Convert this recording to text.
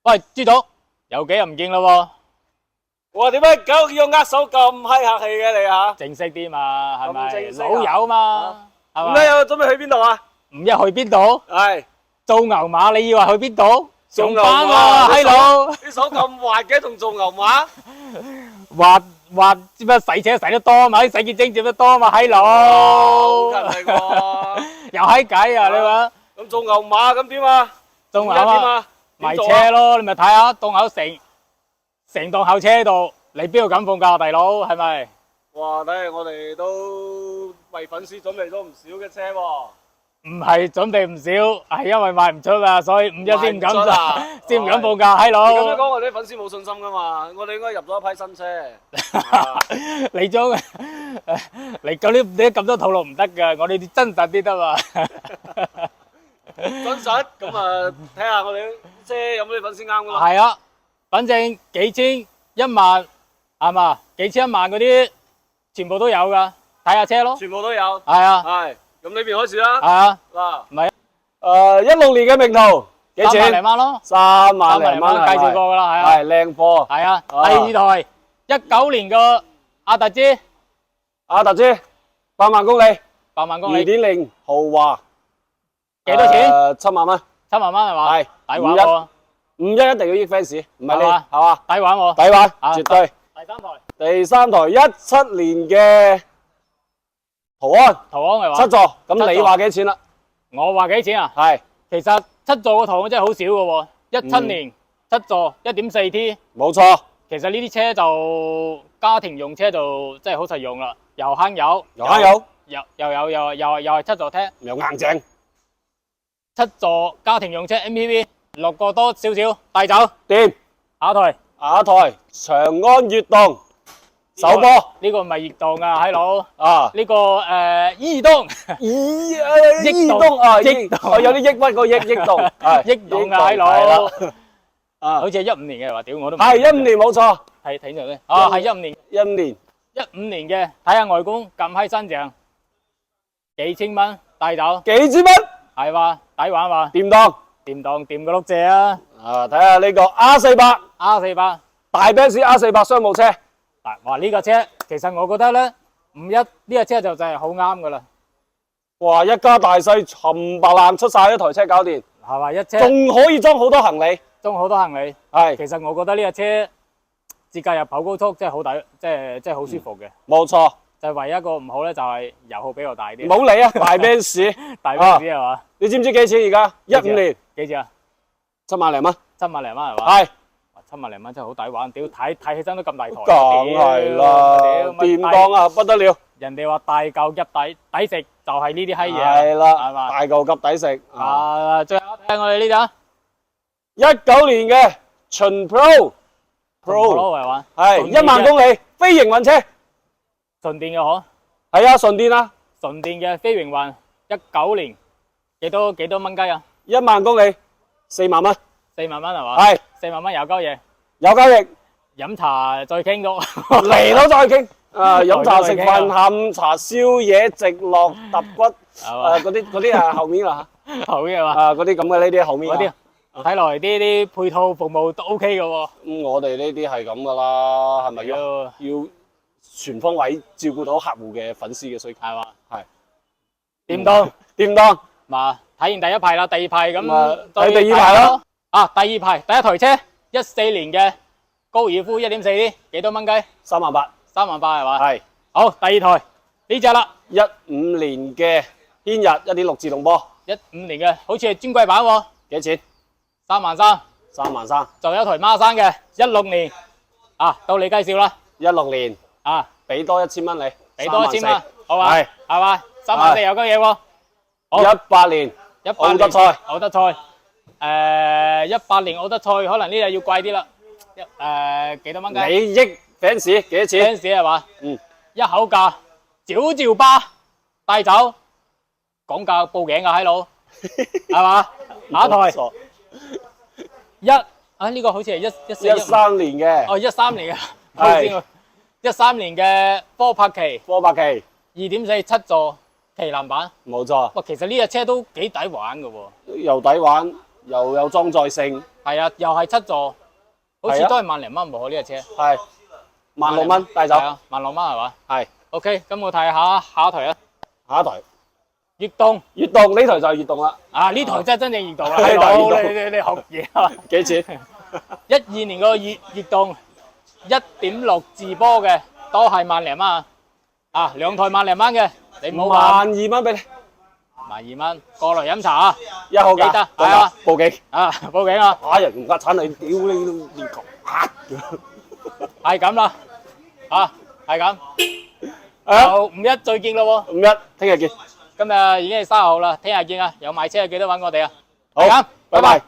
喂，豬總，有幾日唔見啦喎？我話點解搞個握手咁閪客氣嘅你吓？正式啲嘛，係咪？咁正式啊老友嘛，係咁咪？你又準備去邊度啊？唔一去邊度？係做牛馬，你以為去邊度？做牛馬上班啊，閪佬！啲手咁滑嘅，同做牛馬？滑，知乜洗車洗得多嘛？啲洗潔精佔得多嘛，閪好佬！勤力喎！又閪計啊！你話咁做牛馬咁點啊？做牛而家點啊？啊？賣點做啊車咯，你咪睇下檔口成檔後車度，你邊度敢放假啊，大佬？係咪？哇！睇嚟我哋都為粉絲準備咗唔少嘅車喎。唔係準備唔少，係因為賣唔出啊，所以五一先唔敢賣唔出啊先唔敢放假，閪佬。你咁樣講，我哋啲粉絲冇信心噶嘛？我哋應該入咗一批新車。你將你嗰啲你咁多套路唔得噶，我哋啲真實啲得嘛。真實咁啊，睇下我哋啲車有冇啲粉絲啱噶嘛？係啊，反正幾千一萬係嘛，幾千一萬嗰啲全部都有噶，睇下車咯。全部都有。係啊，係，咁呢邊開始啦。係啊，嗱，唔係16年嘅名圖幾3萬零錢？蚊咯， 3萬零蚊，介紹過噶啦，係啊，係靚貨。係啊。第二台19年嘅阿特茲阿特茲8萬公里8萬公里， ，2.0豪華，幾多錢？7萬蚊， 7萬蚊係嘛？係抵玩喎， 51一定要益 fans，唔係你係嘛係嘛？抵玩喎。抵玩，啊絕對。第三台第3台17年嘅途安途安係嘛？ 7座，咁7你座話幾錢啦？我話幾錢啊？係其實7座嘅途安真係好少嘅喎，17年7座 1.4T，冇錯，其實呢啲車就家庭用車就真係好實用啦，又慳油，又慳油，又係7座車又硬淨， ，7座家庭用車 MPV 落個多少少帶走，掂。下一台下一台長安悅動首波呢個唔係悅動啊，閪佬，啊！呢個伊東益動啊，益動有啲抑鬱個益動，益動啊，閪係佬啦，啊，好似係15年嘅話，屌我都唔係15年冇錯，睇睇呢度咧，啊係15年。 1年15年嘅，睇下外觀咁閪新淨，幾千蚊帶走，幾千蚊，係嘛？抵玩嘛？掂當掂個碌蔗啊啊！睇下呢個 R400 ！R400，大 Benz R400 商務車，嗱，哇呢個車其實我覺得咧，51呢個車就真係好啱噶啦，哇！一家大細冚唪唥出晒一台車搞掂，係嘛？一車仲可以裝好多行李，裝好多行李，係其實我覺得呢個車自駕入跑高速真係好抵，即係好舒服嘅。冇錯，就係唯一一個唔好咧，就係油耗比較大啲。唔好理啊！大 Benz，大 Benz 係嘛？你知唔知幾錢而家？15年幾錢啊7萬零蚊， 7萬零蚊係嘛？係。 7萬零蚊真係好抵玩，屌睇起身都咁大台，梗係啦，掂當啊，不得了，人哋話大嚿入抵食就係呢啲閪嘢，係啦，係嘛？大嚿急抵食。啊，最後睇下我哋呢隻啊19年嘅秦 Pro 係嘛？係1萬公里非營運車，純電嘅嗬，係啊，純電啊，純電嘅非營運，19年幾多蚊雞啊1萬公里4萬蚊， ？4萬蚊係嘛？係4萬蚊有鳩嘢，有交易飲茶再傾到嚟到再傾。啊，飲茶食飯下午茶宵夜直落揼骨，係嘛？嗰啲啊後面啦好嘅嘛，啊嗰啲咁嘅呢啲後面嗰啲睇來啲配套服務都 OK 嘅喎，咁我哋呢啲係咁噶啦，係咪要要要全方位照顧到客戶嘅粉絲嘅需求？係嘛？係掂當掂當。嘛？睇完第一排啦，第二排咁啊再睇第二排咯。啊，第二排第一台車14年嘅高爾夫 1.4T 幾多蚊雞3萬8， ？3萬8係嘛？係好，第二台呢只啦15年嘅軒逸1.6自動波， ，15年嘅，好似係尊貴版喎幾錢，3萬3。 ？3萬3，仲有一台孖生嘅16年，啊，到你介紹啦， 16年，啊，俾多1000蚊你，俾多1000蚊， 34000好嘛？係係嘛？3萬4有鳩嘢喎，好18年18奧德賽，奧德賽，18年奧德賽可能呢隻要貴啲啦，幾多蚊雞你益 fans 幾多錢？ ？fans 係嘛？嗯，一口價照巴帶走，講價報警㗎閪佬，係嘛？下一台錯呢個好似係13年嘅哦13年嘅，唔好意思13年嘅科柏奇科柏奇， 2.4 7座旗艦版，冇錯，哇！其實呢隻車都幾抵玩㗎喎，又抵玩又有裝載性，係啊，又係7座，好似係啊都係萬零蚊喎呢個車。係16,000帶走，係啊，16,000係嘛？係 OK，咁我睇下一台啊，下一台悦動悦動呢台就係悦動啦，啊，呢台真係真正悦動啦，呢台大佬悅動你學嘢啊！幾錢？ 12年個悦動1.6自波嘅都係萬零蚊啊，兩台萬零蚊嘅，你唔好玩12,000俾你， 12,000過嚟飲茶啊！ 1號價，記得係啊，報警，啊，報警啊！打人唔家產你，屌你都面球，係咁啦，啊，係咁，啊就5-1再見咯喎！ 5-1，聽日見，今日已經係3號啦，聽日見啊！有買車記得揾我哋啊！好係咁，拜拜。